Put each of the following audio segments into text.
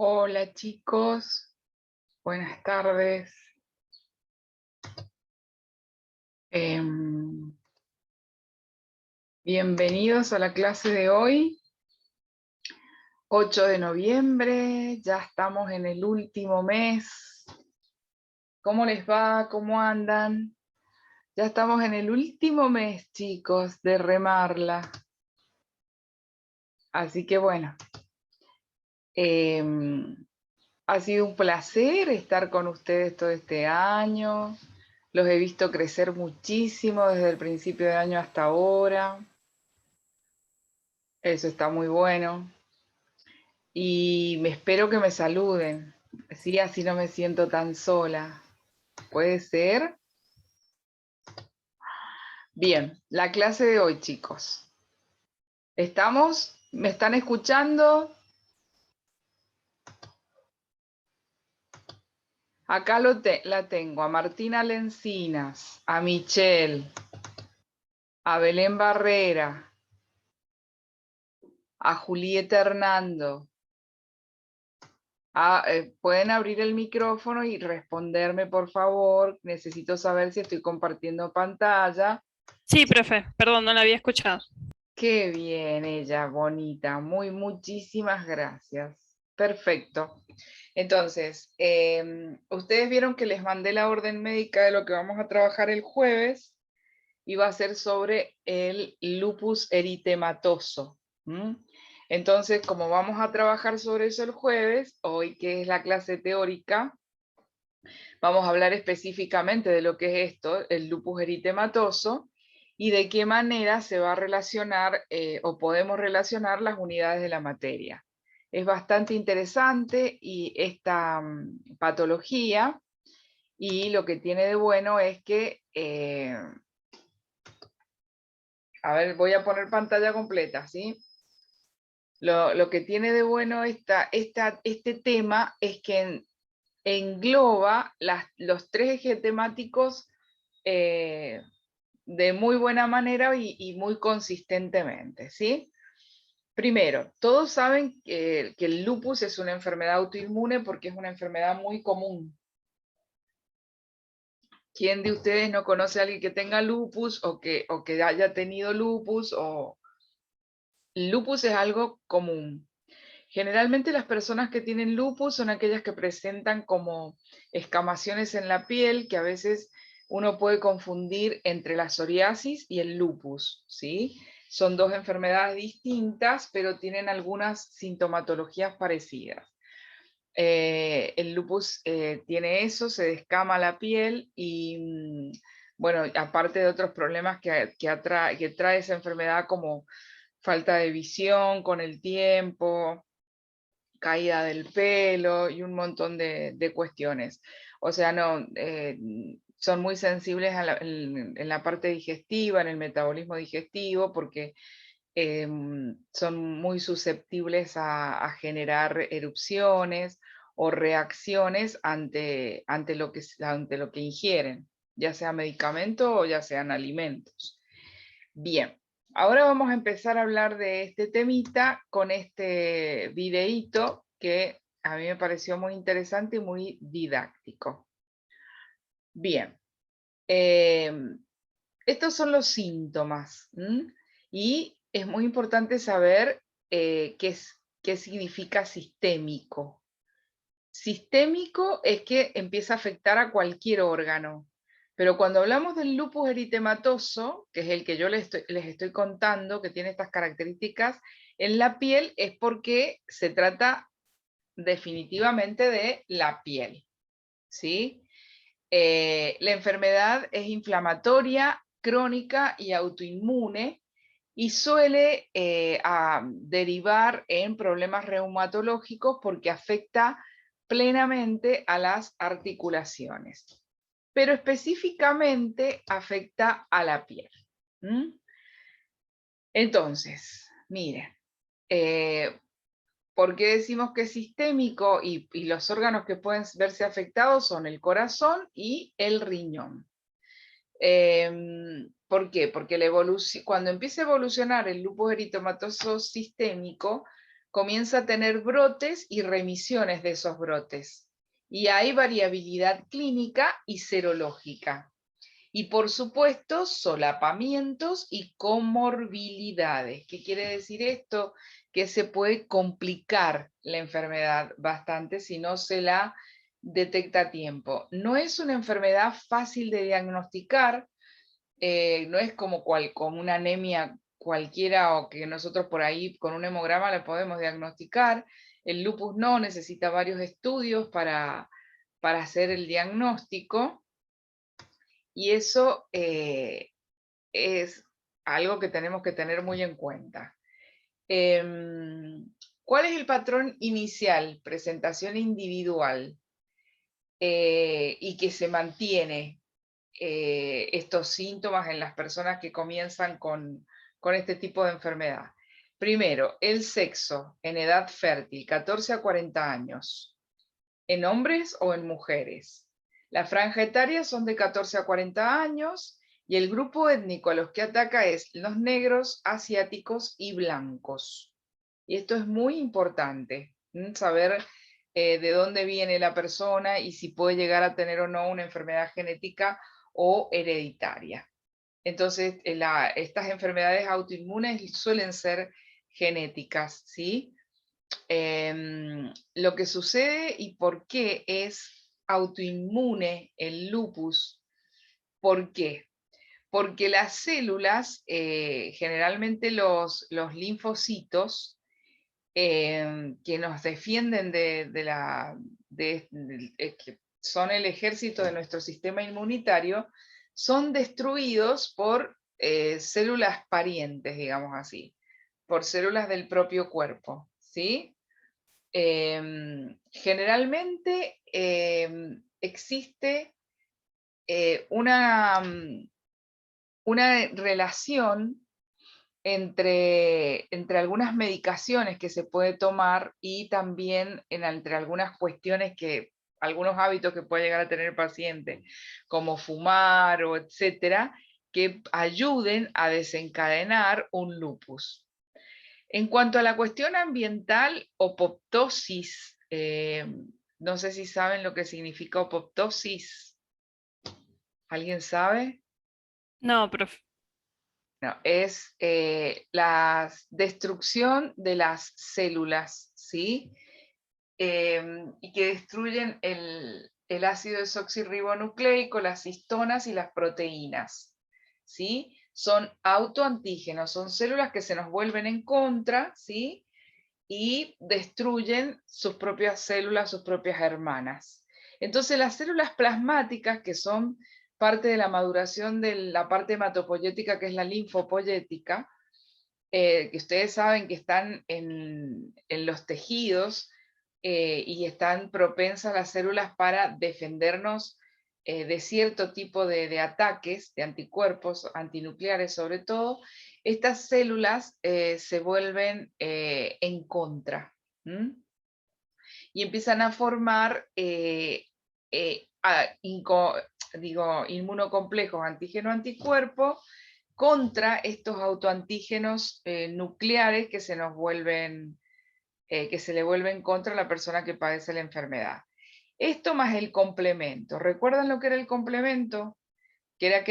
Hola chicos, buenas tardes. Em, Bienvenidos a la clase de hoy, 8 de noviembre, ya estamos en el último mes. ¿Cómo les va? ¿Cómo andan? Ya estamos en el último mes, chicos, de remarla. Así que bueno, em, ha sido un placer estar con ustedes todo este año. Los he visto crecer muchísimo desde el principio de año hasta ahora. Eso está muy bueno. Y me espero que me saluden. Sí, así no me siento tan sola. ¿Puede ser? Bien, la clase de hoy, chicos. ¿Estamos? ¿Me están escuchando? Acá la tengo, a Martina Lencinas, a Michelle, a Belén Barrera, a Julieta Hernando. Pueden abrir el micrófono y responderme, por favor. Necesito saber si estoy compartiendo pantalla. Sí, profe, perdón, no la había escuchado. Qué bien ella, bonita. Muchísimas gracias. Perfecto. Entonces, ustedes vieron que les mandé la orden médica de lo que vamos a trabajar el jueves y va a ser sobre el lupus eritematoso. Entonces, como vamos a trabajar sobre eso el jueves, hoy que es la clase teórica, vamos a hablar específicamente de lo que es esto, el lupus eritematoso, y de qué manera se va a relacionar o podemos relacionar las unidades de la materia. Es bastante interesante y esta patología, y lo que tiene de bueno es que, a ver, voy a poner pantalla completa, ¿sí? Lo que tiene de bueno este tema es que engloba los tres ejes temáticos de muy buena manera y muy consistentemente, ¿sí? Primero, todos saben que el lupus es una enfermedad autoinmune porque es una enfermedad muy común. ¿Quién de ustedes no conoce a alguien que tenga lupus o que haya tenido lupus? El lupus es algo común. Generalmente las personas que tienen lupus son aquellas que presentan como escamaciones en la piel, que a veces uno puede confundir entre la psoriasis y el lupus, ¿sí? Son dos enfermedades distintas, pero tienen algunas sintomatologías parecidas. El lupus tiene eso, se descama la piel y, bueno, aparte de otros problemas que trae esa enfermedad como falta de visión con el tiempo, caída del pelo y un montón de cuestiones. O sea, no, son muy sensibles en la parte digestiva, en el metabolismo digestivo, porque son muy susceptibles a generar erupciones o reacciones ante lo que ingieren, ya sea medicamento o ya sean alimentos. Bien, ahora vamos a empezar a hablar de este temita con este videíto que a mí me pareció muy interesante y muy didáctico. Bien, estos son los síntomas, y es muy importante saber qué significa sistémico. Sistémico es que empieza a afectar a cualquier órgano, pero cuando hablamos del lupus eritematoso, que es el que yo les estoy contando, que tiene estas características en la piel, es porque se trata definitivamente de la piel, ¿sí? La enfermedad es inflamatoria, crónica y autoinmune y suele derivar en problemas reumatológicos porque afecta plenamente a las articulaciones, pero específicamente afecta a la piel. Entonces, miren, ¿por qué decimos que es sistémico? Y los órganos que pueden verse afectados son el corazón y el riñón. ¿Por qué? Porque cuando empieza a evolucionar el lupus eritematoso sistémico, comienza a tener brotes y remisiones de esos brotes. Y hay variabilidad clínica y serológica. Y por supuesto, solapamientos y comorbilidades. ¿Qué quiere decir esto? Que se puede complicar la enfermedad bastante si no se la detecta a tiempo. No es una enfermedad fácil de diagnosticar, no es como una anemia cualquiera o que nosotros por ahí con un hemograma la podemos diagnosticar. El lupus no, necesita varios estudios para hacer el diagnóstico. Y eso es algo que tenemos que tener muy en cuenta. ¿Cuál es el patrón inicial? Presentación individual y que se mantiene estos síntomas en las personas que comienzan con este tipo de enfermedad. Primero, el sexo en edad fértil, 14 a 40 años, en hombres o en mujeres. La franja etaria son de 14 a 40 años y el grupo étnico a los que ataca es los negros, asiáticos y blancos. Y esto es muy importante, saber de dónde viene la persona y si puede llegar a tener o no una enfermedad genética o hereditaria. Entonces, estas enfermedades autoinmunes suelen ser genéticas, ¿sí? Lo que sucede y por qué es autoinmune el lupus. ¿Por qué? Porque las células, generalmente los linfocitos, que nos defienden que son el ejército de nuestro sistema inmunitario, son destruidos por células parientes, digamos así, por células del propio cuerpo, ¿sí? Generalmente existe una relación entre algunas medicaciones que se puede tomar y también entre algunas cuestiones algunos hábitos que puede llegar a tener el paciente, como fumar o etcétera, que ayuden a desencadenar un lupus. En cuanto a la cuestión ambiental, apoptosis, no sé si saben lo que significa apoptosis. ¿Alguien sabe? No, profe. No, es la destrucción de las células, ¿sí? Y que destruyen el ácido desoxirribonucleico, las histonas y las proteínas, ¿sí? Son autoantígenos, son células que se nos vuelven en contra, ¿sí? Y destruyen sus propias células, sus propias hermanas. Entonces las células plasmáticas, que son parte de la maduración de la parte hematopoyética, que es la linfopoyética, que ustedes saben que están en los tejidos y están propensas las células para defendernos de cierto tipo de ataques, de anticuerpos, antinucleares sobre todo. Estas células se vuelven en contra, ¿m? Y empiezan a formar inmunocomplejos antígeno-anticuerpo contra estos autoantígenos nucleares que se nos vuelven, que se le vuelven contra la persona que padece la enfermedad. Esto más el complemento. ¿Recuerdan lo que era el complemento? Que era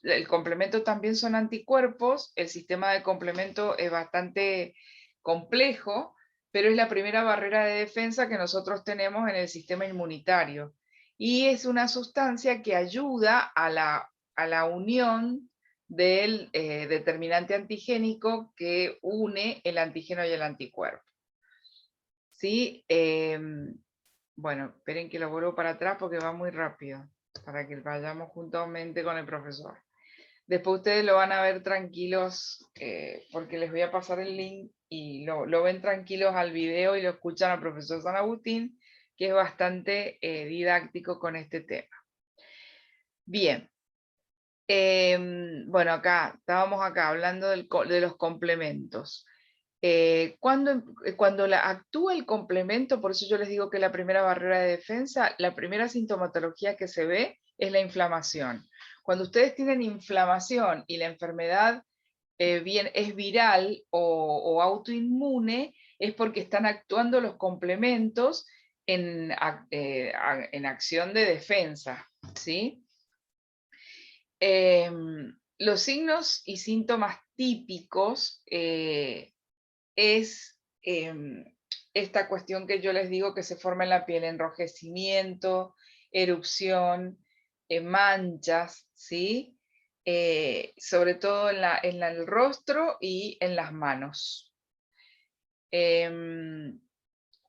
el complemento también son anticuerpos, el sistema de complemento es bastante complejo, pero es la primera barrera de defensa que nosotros tenemos en el sistema inmunitario. Y es una sustancia que ayuda a la unión del determinante antigénico que une el antígeno y el anticuerpo. ¿Sí? Bueno, esperen que lo vuelvo para atrás porque va muy rápido, para que vayamos juntamente con el profesor. Después ustedes lo van a ver tranquilos, porque les voy a pasar el link y lo ven tranquilos al video y lo escuchan al profesor San Agustín, que es bastante didáctico con este tema. Bien. Bueno, estábamos hablando de los complementos. Cuando actúa el complemento, por eso yo les digo que la primera barrera de defensa, la primera sintomatología que se ve es la inflamación. Cuando ustedes tienen inflamación y la enfermedad bien es viral o autoinmune, es porque están actuando los complementos en acción de defensa, ¿sí? Los signos y síntomas típicos es esta cuestión que yo les digo que se forma en la piel, enrojecimiento, erupción, manchas, ¿sí? Sobre todo en el rostro y en las manos. En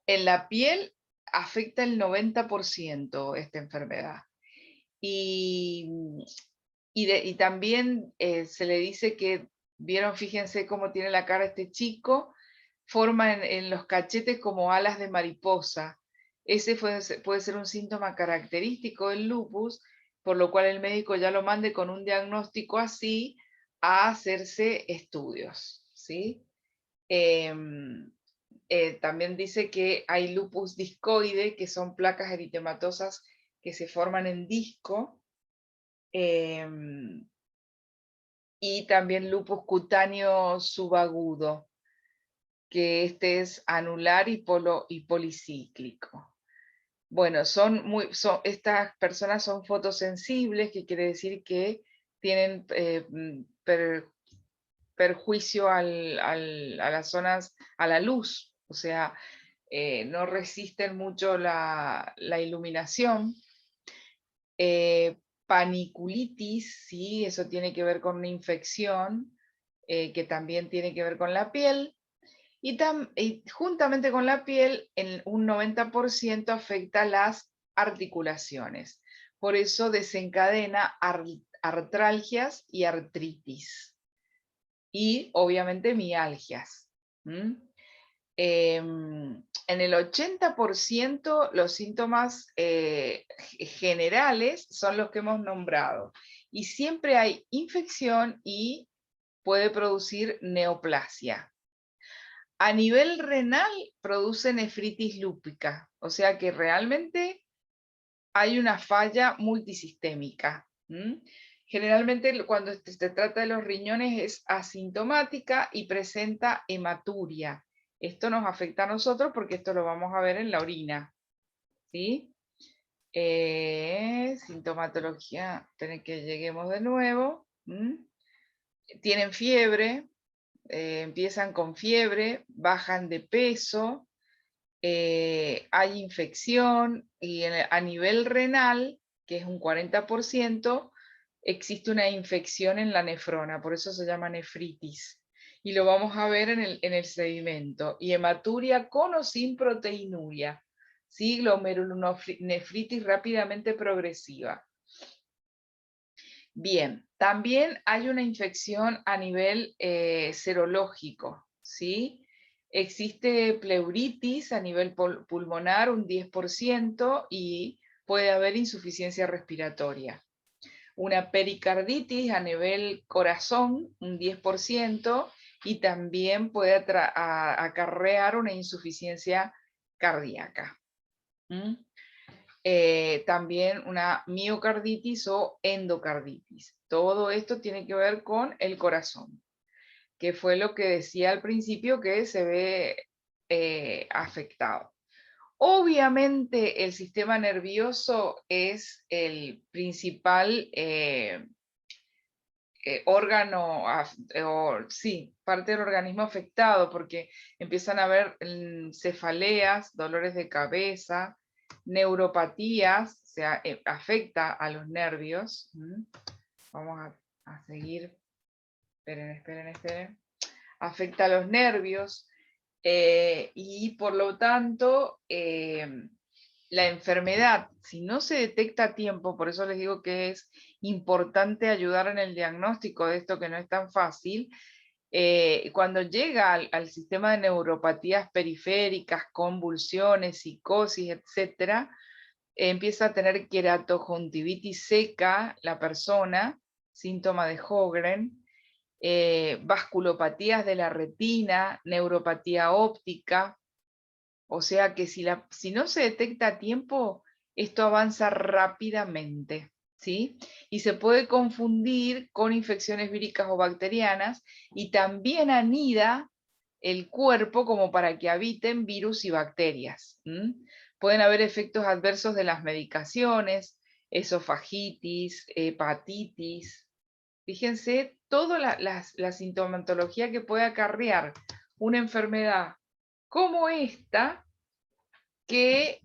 la piel afecta el 90% esta enfermedad. Y también se le dice que, vieron, fíjense cómo tiene la cara este chico, forma en los cachetes como alas de mariposa. Ese puede ser un síntoma característico del lupus, por lo cual el médico ya lo mande con un diagnóstico así a hacerse estudios, ¿sí? También dice que hay lupus discoide, que son placas eritematosas que se forman en disco, y también lupus cutáneo subagudo, que este es anular y policíclico. Bueno, estas personas son fotosensibles, que quiere decir que tienen perjuicio a las zonas, a la luz, o sea, no resisten mucho la iluminación. Paniculitis, sí, eso tiene que ver con una infección que también tiene que ver con la piel. Y juntamente con la piel, en un 90% afecta las articulaciones. Por eso desencadena artralgias y artritis. Y obviamente mialgias. En el 80% los síntomas generales son los que hemos nombrado. Y siempre hay infección y puede producir neoplasia. A nivel renal produce nefritis lúpica, o sea que realmente hay una falla multisistémica. Generalmente cuando se trata de los riñones es asintomática y presenta hematuria. Esto nos afecta a nosotros porque esto lo vamos a ver en la orina, ¿sí? Sintomatología, esperen que lleguemos de nuevo. Tienen fiebre, empiezan con fiebre, bajan de peso, hay infección y a nivel renal, que es un 40%, existe una infección en la nefrona, por eso se llama nefritis. Y lo vamos a ver en el sedimento. Y hematuria con o sin proteinuria, ¿sí? Glomerulonefritis rápidamente progresiva. Bien, también hay una infección a nivel serológico, ¿sí? Existe pleuritis a nivel pulmonar, un 10%, y puede haber insuficiencia respiratoria. Una pericarditis a nivel corazón, un 10%, y también puede acarrear una insuficiencia cardíaca. También una miocarditis o endocarditis. Todo esto tiene que ver con el corazón, que fue lo que decía al principio que se ve afectado. Obviamente el sistema nervioso es el principal órgano, sí, parte del organismo afectado, porque empiezan a haber cefaleas, dolores de cabeza, neuropatías, o sea, afecta a los nervios. Vamos a seguir. Esperen. Afecta a los nervios y por lo tanto la enfermedad, si no se detecta a tiempo, por eso les digo que es importante ayudar en el diagnóstico de esto que no es tan fácil, cuando llega al sistema de neuropatías periféricas, convulsiones, psicosis, etc., empieza a tener queratoconjuntivitis seca la persona, síntoma de Sjögren, vasculopatías de la retina, neuropatía óptica, o sea que si no se detecta a tiempo, esto avanza rápidamente. ¿sí? Y se puede confundir con infecciones víricas o bacterianas, y también anida el cuerpo como para que habiten virus y bacterias. Pueden haber efectos adversos de las medicaciones, esofagitis, hepatitis. Fíjense toda la sintomatología que puede acarrear una enfermedad como esta, que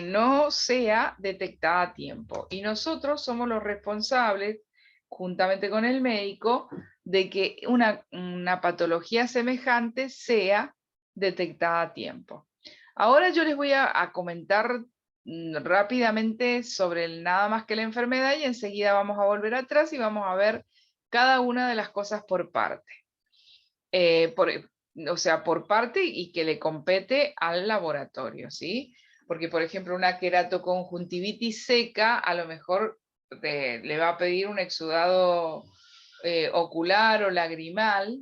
no sea detectada a tiempo. Y nosotros somos los responsables, juntamente con el médico, de que una patología semejante sea detectada a tiempo. Ahora yo les voy a comentar rápidamente sobre nada más que la enfermedad, y enseguida vamos a volver atrás y vamos a ver cada una de las cosas por parte. O sea, por parte y que le compete al laboratorio, ¿sí? Porque, por ejemplo, una queratoconjuntivitis seca a lo mejor le va a pedir un exudado ocular o lagrimal,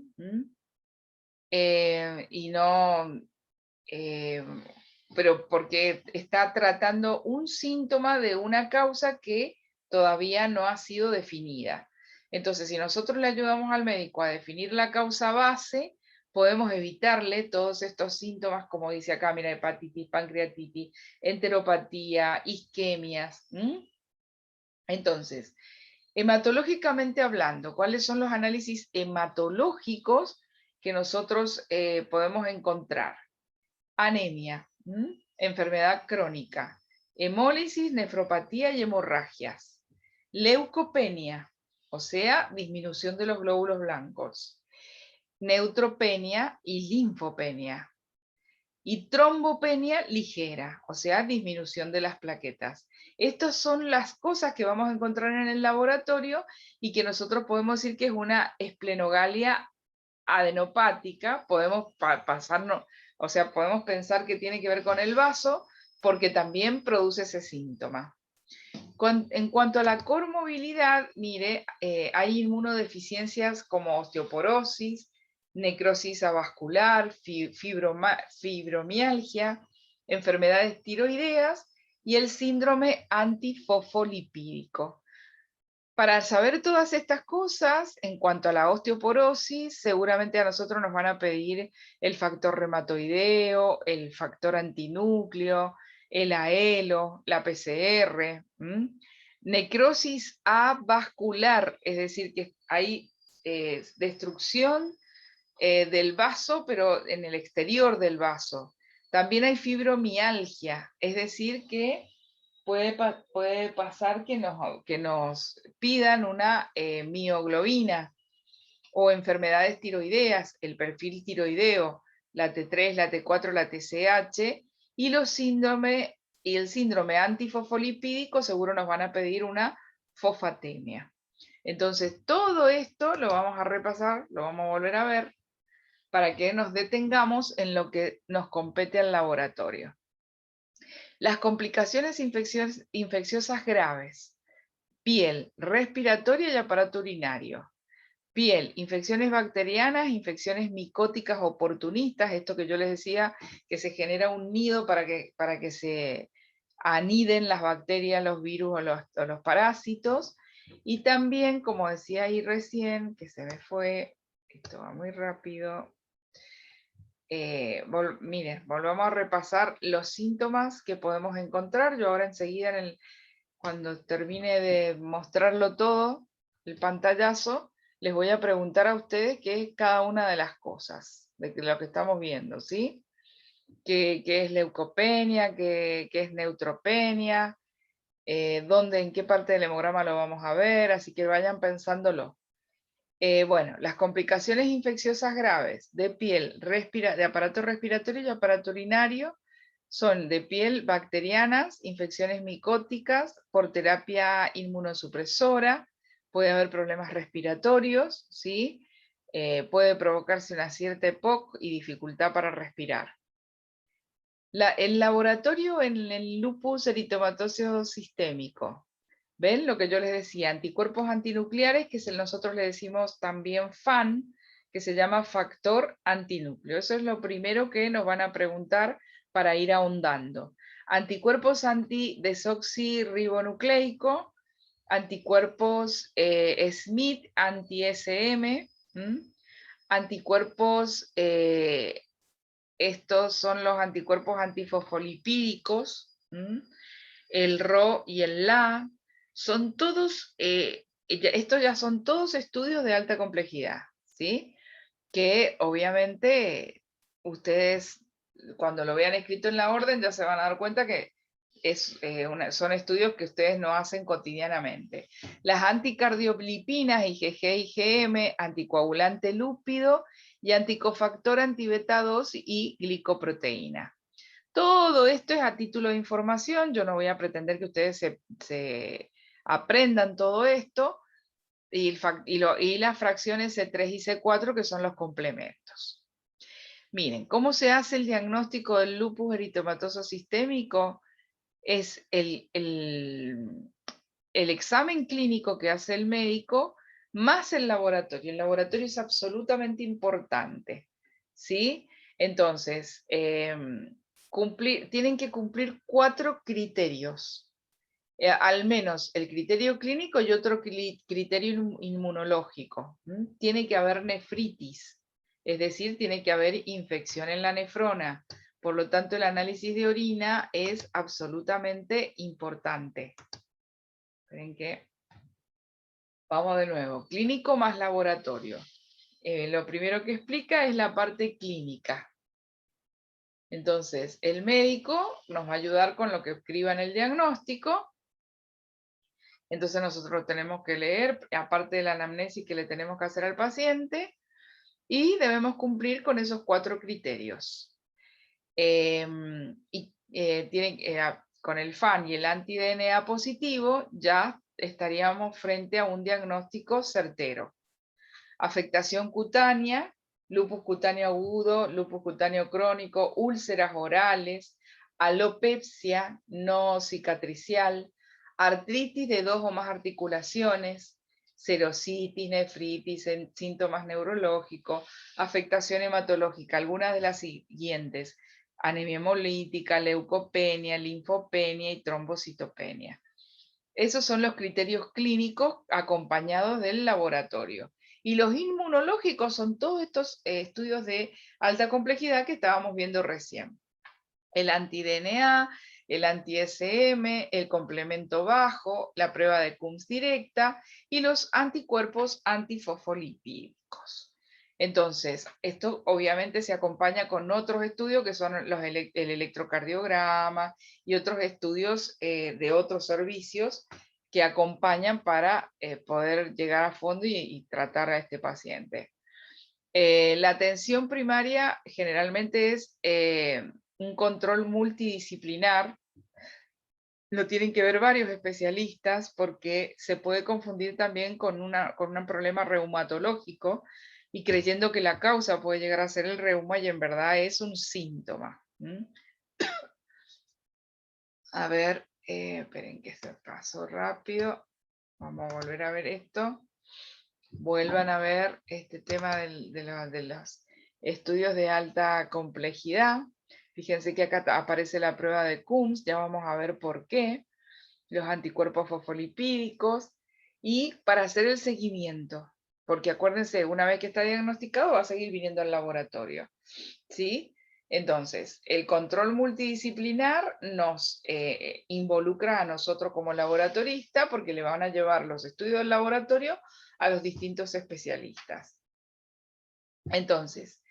y no, eh, pero porque está tratando un síntoma de una causa que todavía no ha sido definida. Entonces, si nosotros le ayudamos al médico a definir la causa base, podemos evitarle todos estos síntomas, como dice acá, mira, hepatitis, pancreatitis, enteropatía, isquemias. Entonces, hematológicamente hablando, ¿cuáles son los análisis hematológicos que nosotros podemos encontrar? Anemia, enfermedad crónica, hemólisis, nefropatía y hemorragias, leucopenia, o sea, disminución de los glóbulos blancos, neutropenia y linfopenia, y trombopenia ligera, o sea, disminución de las plaquetas. Estas son las cosas que vamos a encontrar en el laboratorio y que nosotros podemos decir que es una esplenogalia adenopática. Podemos pasarnos, o sea, podemos pensar que tiene que ver con el vaso, porque también produce ese síntoma. En cuanto a la comorbilidad, mire, hay inmunodeficiencias como osteoporosis, necrosis avascular, fibromialgia, enfermedades tiroideas y el síndrome antifosfolipídico. Para saber todas estas cosas, en cuanto a la osteoporosis, seguramente a nosotros nos van a pedir el factor reumatoideo, el factor antinúcleo, el AELO, la PCR. Necrosis avascular, es decir, que hay destrucción del vaso, pero en el exterior del vaso. También hay fibromialgia, es decir, que puede pasar que nos pidan una mioglobina, o enfermedades tiroideas, el perfil tiroideo, la T3, la T4, la TSH, y el síndrome antifosfolipídico seguro nos van a pedir una fosfatemia. Entonces, todo esto lo vamos a repasar, lo vamos a volver a ver, para que nos detengamos en lo que nos compete al laboratorio. Las complicaciones infecciosas graves: piel, respiratoria y aparato urinario. Piel, infecciones bacterianas, infecciones micóticas oportunistas, esto que yo les decía, que se genera un nido para que se aniden las bacterias, los virus o los parásitos. Y también, como decía ahí recién, que se me fue, esto va muy rápido. Miren, volvamos a repasar los síntomas que podemos encontrar. Yo ahora enseguida, cuando termine de mostrarlo todo, el pantallazo, les voy a preguntar a ustedes qué es cada una de las cosas, de lo que estamos viendo, ¿sí? ¿Qué es leucopenia? ¿Qué es neutropenia? En qué parte del hemograma lo vamos a ver? Así que vayan pensándolo. Bueno, las complicaciones infecciosas graves de piel, de aparato respiratorio y aparato urinario son de piel bacterianas, infecciones micóticas, por terapia inmunosupresora, puede haber problemas respiratorios, ¿sí? Puede provocarse una cierta EPOC y dificultad para respirar. El laboratorio en el lupus eritematoso sistémico. ¿Ven lo que yo les decía? Anticuerpos antinucleares, que nosotros le decimos también FAN, que se llama factor antinúcleo. Eso es lo primero que nos van a preguntar para ir ahondando. Anticuerpos antidesoxirribonucleico, anticuerpos Smith anti-SM, anticuerpos, estos son los anticuerpos antifosfolipídicos, el RO y el LA, son todos, estos ya son todos estudios de alta complejidad, ¿sí? Que obviamente ustedes cuando lo vean escrito en la orden ya se van a dar cuenta que son estudios que ustedes no hacen cotidianamente. Las anticardiolipinas, IgG, IgM, anticoagulante lúpido y anticofactor antibeta 2 y glicoproteína. Todo esto es a título de información, yo no voy a pretender que ustedes se aprendan todo esto, y las fracciones C3 y C4 que son los complementos. Miren, ¿cómo se hace el diagnóstico del lupus eritematoso sistémico? Es el examen clínico que hace el médico más el laboratorio. El laboratorio es absolutamente importante, ¿sí? Entonces, tienen que cumplir 4 criterios. Al menos el criterio clínico y otro criterio inmunológico. Tiene que haber nefritis, es decir, tiene que haber infección en la nefrona. Por lo tanto, el análisis de orina es absolutamente importante. Esperen que... Vamos de nuevo. Clínico más laboratorio. Lo primero que explica es la parte clínica. Entonces, el médico nos va a ayudar con lo que escriba en el diagnóstico. Entonces nosotros tenemos que leer, aparte de la anamnesis que le tenemos que hacer al paciente, y debemos cumplir con esos 4 criterios. Con el FAN y el anti-DNA positivo ya estaríamos frente a un diagnóstico certero. Afectación cutánea, lupus cutáneo agudo, lupus cutáneo crónico, úlceras orales, alopecia no cicatricial, artritis de 2 o más articulaciones, serositis, nefritis, síntomas neurológicos, afectación hematológica, algunas de las siguientes: anemia hemolítica, leucopenia, linfopenia y trombocitopenia. Esos son los criterios clínicos acompañados del laboratorio. Y los inmunológicos son todos estos estudios de alta complejidad que estábamos viendo recién. El anti-DNA, el anti-SM, el complemento bajo, la prueba de Coombs directa y los anticuerpos antifosfolipídicos. Entonces, esto obviamente se acompaña con otros estudios que son el electrocardiograma y otros estudios de otros servicios que acompañan para poder llegar a fondo y tratar a este paciente. La atención primaria generalmente es un control multidisciplinar. Lo tienen que ver varios especialistas porque se puede confundir también con un problema reumatológico y creyendo que la causa puede llegar a ser el reuma y en verdad es un síntoma. A ver, esperen que se pasó rápido. Vamos a volver a ver esto. Vuelvan a ver este tema de los estudios de alta complejidad. Fíjense que acá aparece la prueba de Coombs, ya vamos a ver por qué. Los anticuerpos fosfolipídicos y para hacer el seguimiento. Porque acuérdense, una vez que está diagnosticado va a seguir viniendo al laboratorio. ¿Sí? Entonces, el control multidisciplinar nos involucra a nosotros como laboratorista porque le van a llevar los estudios del laboratorio a los distintos especialistas. Entonces,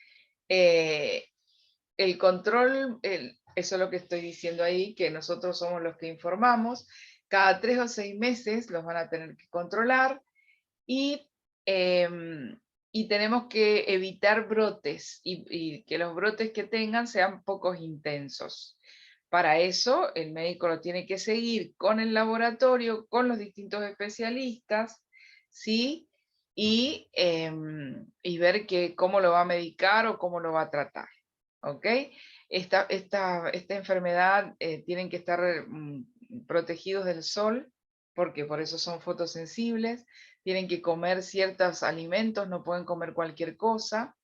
el control, eso es lo que estoy diciendo ahí, que nosotros somos los que informamos. Cada 3 o 6 meses los van a tener que controlar y tenemos que evitar brotes y que los brotes que tengan sean pocos intensos. Para eso el médico lo tiene que seguir con el laboratorio, con los distintos especialistas, ¿sí? Y ver cómo lo va a medicar o cómo lo va a tratar. ¿Ok? Esta enfermedad tienen que estar protegidos del sol, porque por eso son fotosensibles, tienen que comer ciertos alimentos, no pueden comer cualquier cosa.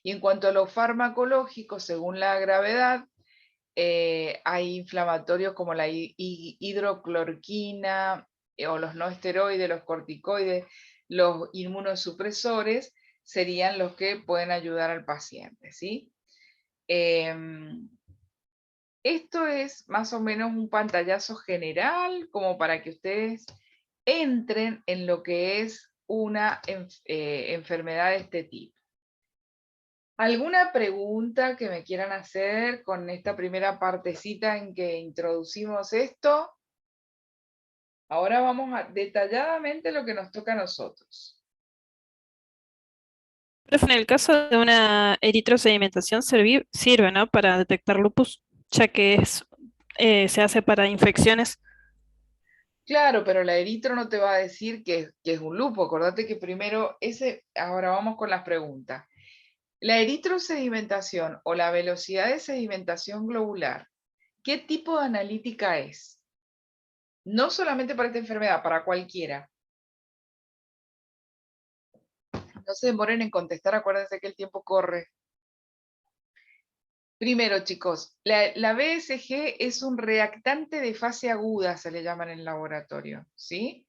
Y en cuanto a lo farmacológico, según la gravedad, hay inflamatorios como la hidroclorquina, o los no esteroides, los corticoides, los inmunosupresores, serían los que pueden ayudar al paciente, ¿sí? Esto es más o menos un pantallazo general, como para que ustedes entren en lo que es una enfermedad de este tipo. ¿Alguna pregunta que me quieran hacer con esta primera partecita en que introducimos esto? Ahora vamos a detalladamente lo que nos toca a nosotros. Profe, en el caso de una eritrosedimentación sirve, ¿no? Para detectar lupus, ya que se hace para infecciones. Claro, pero la eritro no te va a decir que es un lupus. Acordate que primero ahora vamos con las preguntas. La eritrosedimentación o la velocidad de sedimentación globular, ¿qué tipo de analítica es? No solamente para esta enfermedad, para cualquiera. No se demoren en contestar, acuérdense que el tiempo corre. Primero, chicos, la BSG es un reactante de fase aguda, se le llama en el laboratorio, ¿sí?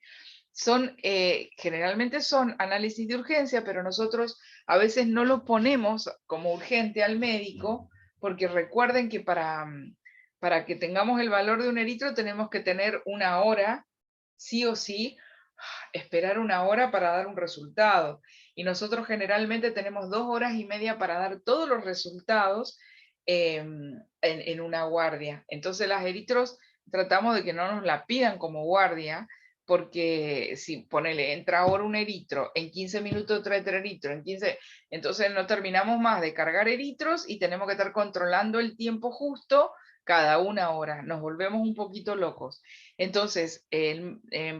Generalmente son análisis de urgencia, pero nosotros a veces no lo ponemos como urgente al médico, porque recuerden que para que tengamos el valor de un eritro tenemos que tener una hora, sí o sí, esperar una hora para dar un resultado. Y nosotros generalmente tenemos 2 horas y media para dar todos los resultados en una guardia. Entonces las eritros tratamos de que no nos la pidan como guardia, porque si ponele, entra ahora un eritro, en 15 minutos trae otro eritro, entonces no terminamos más de cargar eritros y tenemos que estar controlando el tiempo justo cada una hora, nos volvemos un poquito locos. Entonces,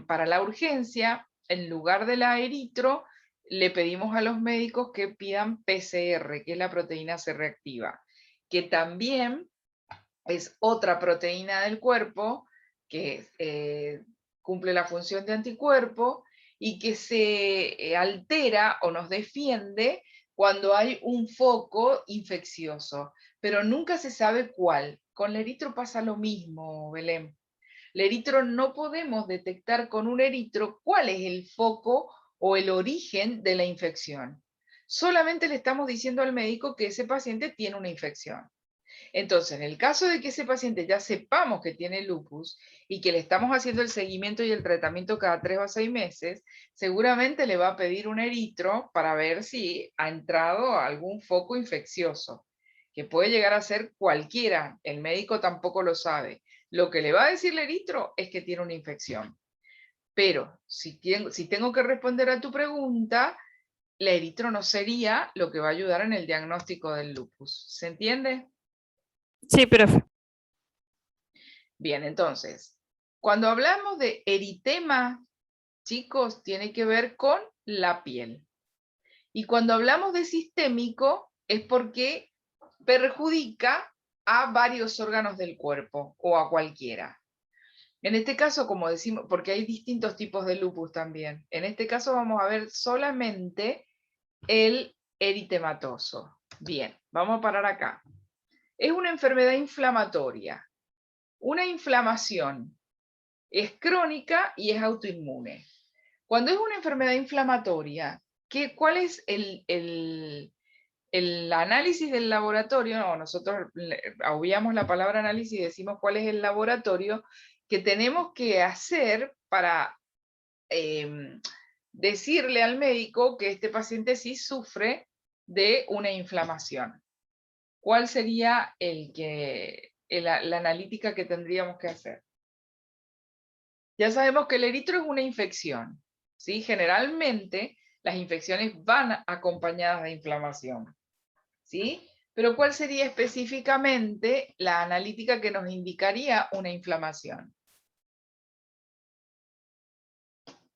para la urgencia, en lugar de la eritro, le pedimos a los médicos que pidan PCR, que es la proteína C reactiva, que también es otra proteína del cuerpo que cumple la función de anticuerpo y que se altera o nos defiende cuando hay un foco infeccioso, pero nunca se sabe cuál. Con la eritro pasa lo mismo, Belén. El eritro no podemos detectar con un eritro cuál es el foco o el origen de la infección. Solamente le estamos diciendo al médico que ese paciente tiene una infección. Entonces, en el caso de que ese paciente ya sepamos que tiene lupus y que le estamos haciendo el seguimiento y el tratamiento cada 3 o 6 meses, seguramente le va a pedir un eritro para ver si ha entrado algún foco infeccioso, que puede llegar a ser cualquiera, el médico tampoco lo sabe. Lo que le va a decir el eritro es que tiene una infección. Pero si tengo que responder a tu pregunta, la eritro no sería lo que va a ayudar en el diagnóstico del lupus. ¿Se entiende? Sí, profe. Bien, entonces, cuando hablamos de eritema, chicos, tiene que ver con la piel. Y cuando hablamos de sistémico, es porque perjudica a varios órganos del cuerpo o a cualquiera. En este caso, como decimos, porque hay distintos tipos de lupus también. En este caso vamos a ver solamente el eritematoso. Bien, vamos a parar acá. Es una enfermedad inflamatoria. Una inflamación es crónica y es autoinmune. Cuando es una enfermedad inflamatoria, ¿cuál es el análisis del laboratorio? No, nosotros obviamos la palabra análisis y decimos cuál es el laboratorio que tenemos que hacer para decirle al médico que este paciente sí sufre de una inflamación. ¿Cuál sería la analítica que tendríamos que hacer? Ya sabemos que el eritro es una infección, ¿sí? Generalmente las infecciones van acompañadas de inflamación, ¿sí? Pero ¿cuál sería específicamente la analítica que nos indicaría una inflamación?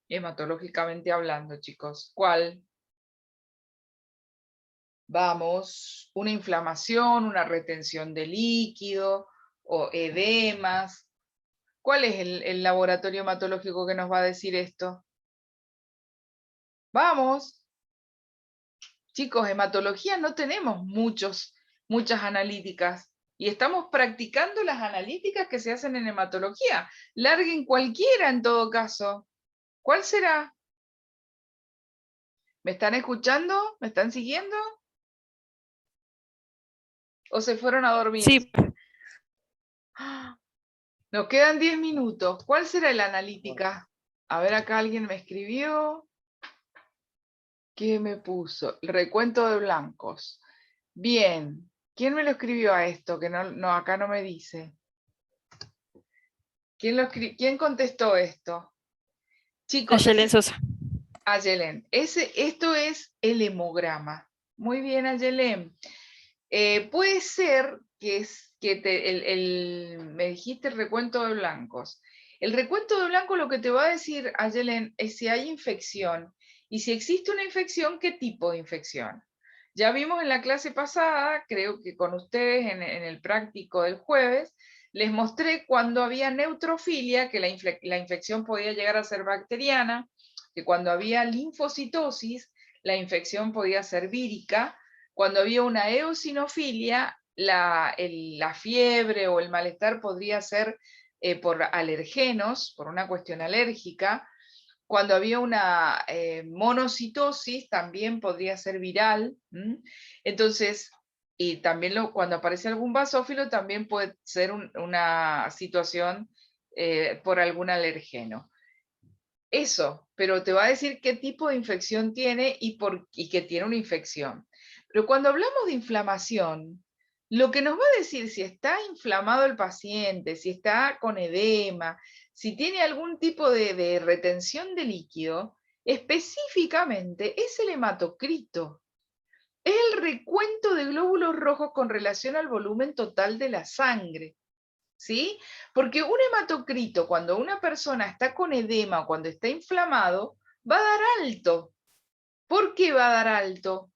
Hematológicamente hablando, chicos, ¿cuál? Vamos, una inflamación, una retención de líquido o edemas. ¿Cuál es el laboratorio hematológico que nos va a decir esto? Vamos. Chicos, hematología no tenemos muchas analíticas. Y estamos practicando las analíticas que se hacen en hematología. Larguen cualquiera en todo caso. ¿Cuál será? ¿Me están escuchando? ¿Me están siguiendo? ¿O se fueron a dormir? Sí, ¡Ah! Nos quedan 10 minutos. ¿Cuál será la analítica? A ver, acá alguien me escribió. ¿Qué me puso? El recuento de blancos. Bien. ¿Quién me lo escribió a esto? Que no, acá no me dice. ¿Quién contestó esto? Chicos, Ayelen Sosa. Ayelen, esto es el hemograma. Muy bien, Ayelen. Puede ser me dijiste el recuento de blancos. El recuento de blancos lo que te va a decir, Ayelen, es si hay infección. Y si existe una infección, ¿qué tipo de infección? Ya vimos en la clase pasada, creo que con ustedes en el práctico del jueves, les mostré cuando había neutrofilia, que la infección podía llegar a ser bacteriana, que cuando había linfocitosis, la infección podía ser vírica, cuando había una eosinofilia, la fiebre o el malestar podría ser por alergenos, por una cuestión alérgica. Cuando había una monocitosis, también podría ser viral. Entonces, y también cuando aparece algún basófilo, también puede ser una situación por algún alergeno. Eso, pero te va a decir qué tipo de infección tiene y que tiene una infección. Pero cuando hablamos de inflamación, lo que nos va a decir si está inflamado el paciente, si está con edema, si tiene algún tipo de retención de líquido, específicamente es el hematocrito. Es el recuento de glóbulos rojos con relación al volumen total de la sangre. ¿Sí? Porque un hematocrito, cuando una persona está con edema o cuando está inflamado, va a dar alto. ¿Por qué va a dar alto?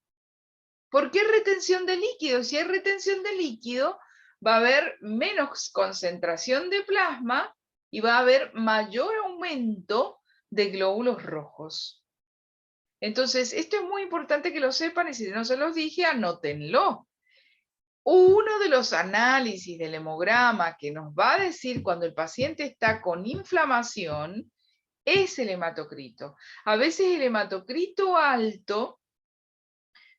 Porque hay retención de líquido. Si hay retención de líquido, va a haber menos concentración de plasma y va a haber mayor aumento de glóbulos rojos. Entonces, esto es muy importante que lo sepan y si no se los dije, anótenlo. Uno de los análisis del hemograma que nos va a decir cuando el paciente está con inflamación es el hematocrito. A veces el hematocrito alto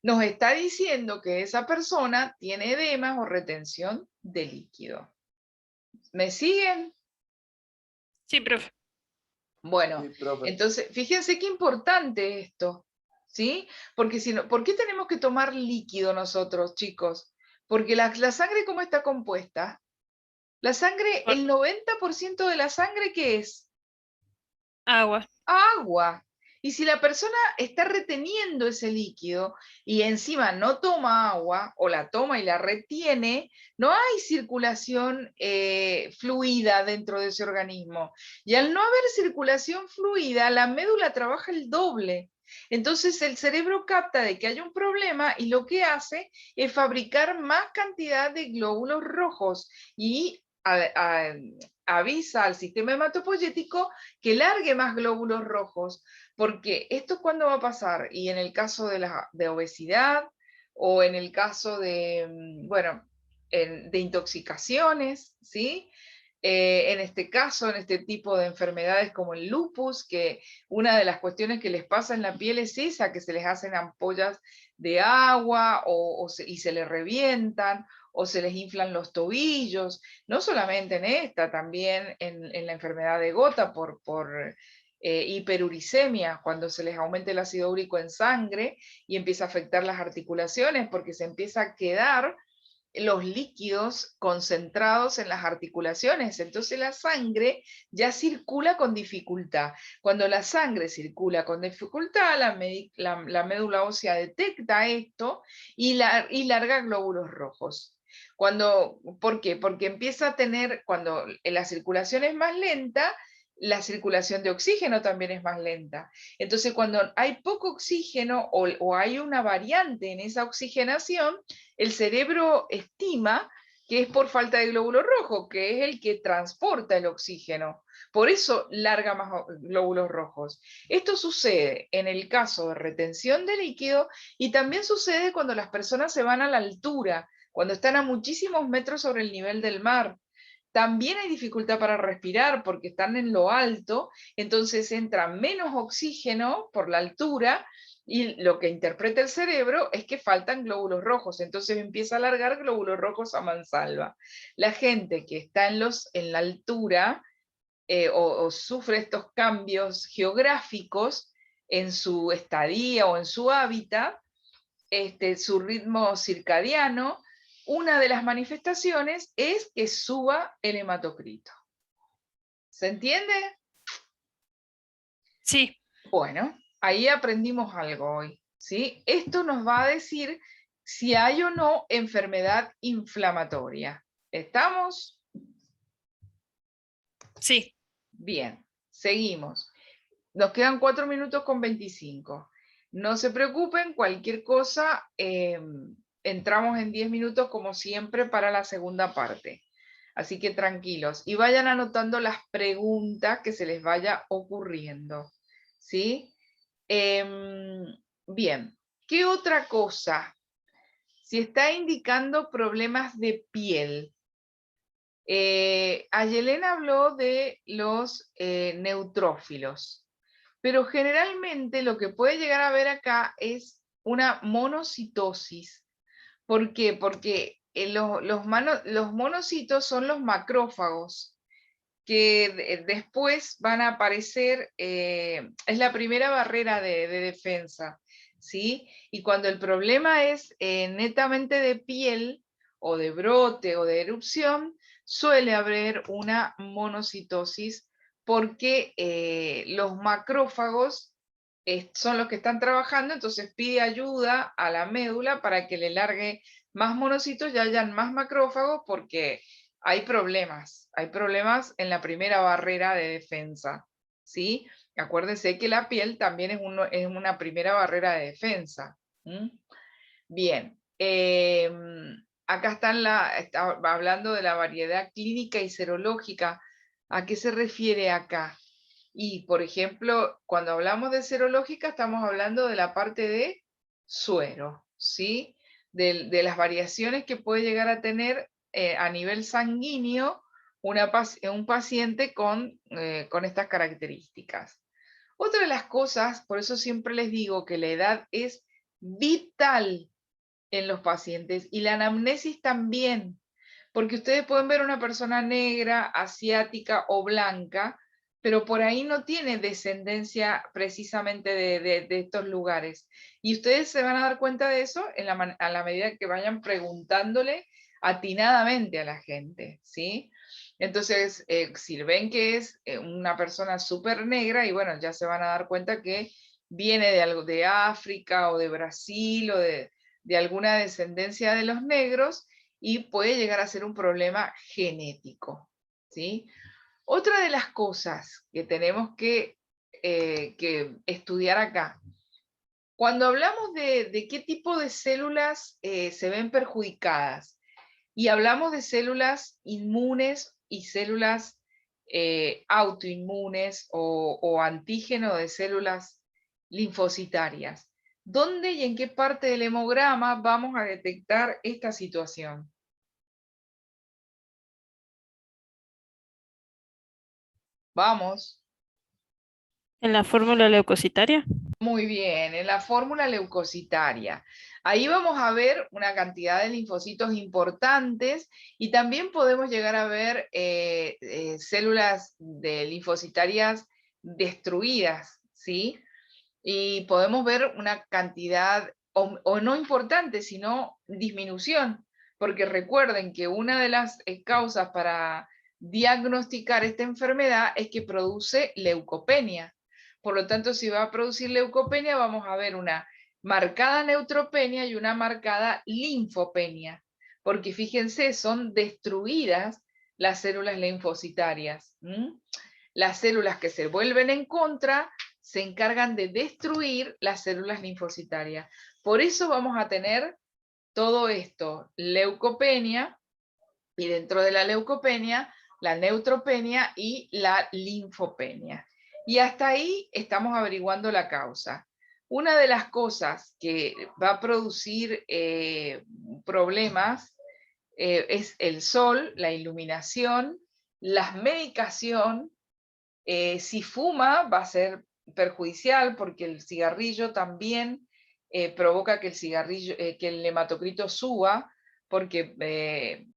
nos está diciendo que esa persona tiene edemas o retención de líquido. ¿Me siguen? Sí, profe. Bueno, Sí, profe. entonces, fíjense qué importante esto, ¿sí? Porque si no, ¿por qué tenemos que tomar líquido nosotros, chicos? Porque la sangre, ¿cómo está compuesta? La sangre, Por el 90% de la sangre, ¿qué es? agua. Agua. Y si la persona está reteniendo ese líquido y encima no toma agua o la toma y la retiene, no hay circulación fluida dentro de ese organismo. Y al no haber circulación fluida, la médula trabaja el doble. Entonces el cerebro capta de que hay un problema y lo que hace es fabricar más cantidad de glóbulos rojos y avisa al sistema hematopoyético que largue más glóbulos rojos, porque esto cuándo va a pasar, y en el caso de obesidad, o en el caso de, bueno, de intoxicaciones, ¿sí? En este caso, en este tipo de enfermedades como el lupus, que una de las cuestiones que les pasa en la piel es esa, que se les hacen ampollas de agua y se les revientan, o se les inflan los tobillos, no solamente en esta, también en la enfermedad de gota por hiperuricemia, cuando se les aumenta el ácido úrico en sangre y empieza a afectar las articulaciones porque se empieza a quedar los líquidos concentrados en las articulaciones. Entonces la sangre ya circula con dificultad. Cuando la sangre circula con dificultad, la médula ósea detecta esto y larga glóbulos rojos. ¿Por qué? Porque empieza a tener, cuando la circulación es más lenta, la circulación de oxígeno también es más lenta. Entonces, cuando hay poco oxígeno o hay una variante en esa oxigenación, el cerebro estima que es por falta de glóbulo rojo, que es el que transporta el oxígeno. Por eso larga más glóbulos rojos. Esto sucede en el caso de retención de líquido y también sucede cuando las personas se van a la altura, cuando están a muchísimos metros sobre el nivel del mar. También hay dificultad para respirar porque están en lo alto, entonces entra menos oxígeno por la altura y lo que interpreta el cerebro es que faltan glóbulos rojos, entonces empieza a largar glóbulos rojos a mansalva. La gente que está en la altura o sufre estos cambios geográficos en su estadía o en su hábitat, su ritmo circadiano, una de las manifestaciones es que suba el hematocrito. ¿Se entiende? Sí, Bueno, ahí aprendimos algo hoy, ¿sí? Esto nos va a decir si hay o no enfermedad inflamatoria. ¿Estamos? sí. Bien, seguimos. Nos quedan 4 minutos con 25. No se preocupen, cualquier cosa, entramos en 10 minutos como siempre para la segunda parte. Así que tranquilos y vayan anotando las preguntas que se les vaya ocurriendo. ¿Sí? Bien, ¿qué otra cosa? Si está indicando problemas de piel. Ayelena habló de los neutrófilos, pero generalmente lo que puede llegar a ver acá es una monocitosis. ¿Por qué? Porque los monocitos son los macrófagos que después van a aparecer, es la primera barrera de defensa, ¿sí? Y cuando el problema es netamente de piel, o de brote, o de erupción, suele haber una monocitosis porque los macrófagos son los que están trabajando, entonces pide ayuda a la médula para que le largue más monocitos y hayan más macrófagos porque hay problemas en la primera barrera de defensa, ¿sí? Acuérdense que la piel también es una primera barrera de defensa. Bien, acá está hablando de la variedad clínica y serológica. ¿A qué se refiere acá? Y, por ejemplo, cuando hablamos de serológica, estamos hablando de la parte de suero, ¿sí? De las variaciones que puede llegar a tener a nivel sanguíneo un paciente con estas características. Otra de las cosas, por eso siempre les digo que la edad es vital en los pacientes y la anamnesis también, porque ustedes pueden ver una persona negra, asiática o blanca, pero por ahí no tiene descendencia precisamente de estos lugares. Y ustedes se van a dar cuenta de eso a la medida que vayan preguntándole atinadamente a la gente, ¿sí? Entonces, si ven que es una persona súper negra, y bueno, ya se van a dar cuenta que viene de algo de África o de Brasil o de alguna descendencia de los negros, y puede llegar a ser un problema genético, ¿sí? Otra de las cosas que tenemos que estudiar acá, cuando hablamos de qué tipo de células se ven perjudicadas, y hablamos de células inmunes y células autoinmunes o antígeno de células linfocitarias, ¿dónde y en qué parte del hemograma vamos a detectar esta situación? Vamos. En la fórmula leucocitaria. Muy bien, en la fórmula leucocitaria. Ahí vamos a ver una cantidad de linfocitos importantes y también podemos llegar a ver células linfocitarias destruidas, ¿sí? Y podemos ver una cantidad, o no importante, sino disminución, porque recuerden que una de las causas para diagnosticar esta enfermedad es que produce leucopenia. Por lo tanto, si va a producir leucopenia, vamos a ver una marcada neutropenia y una marcada linfopenia, porque fíjense, son destruidas las células linfocitarias. Las células que se vuelven en contra se encargan de destruir las células linfocitarias. Por eso vamos a tener todo esto, leucopenia, y dentro de la leucopenia, la neutropenia y la linfopenia. Y hasta ahí estamos averiguando la causa. Una de las cosas que va a producir problemas es el sol, la iluminación, la medicación. Si fuma va a ser perjudicial porque el cigarrillo también provoca que el hematocrito suba, porque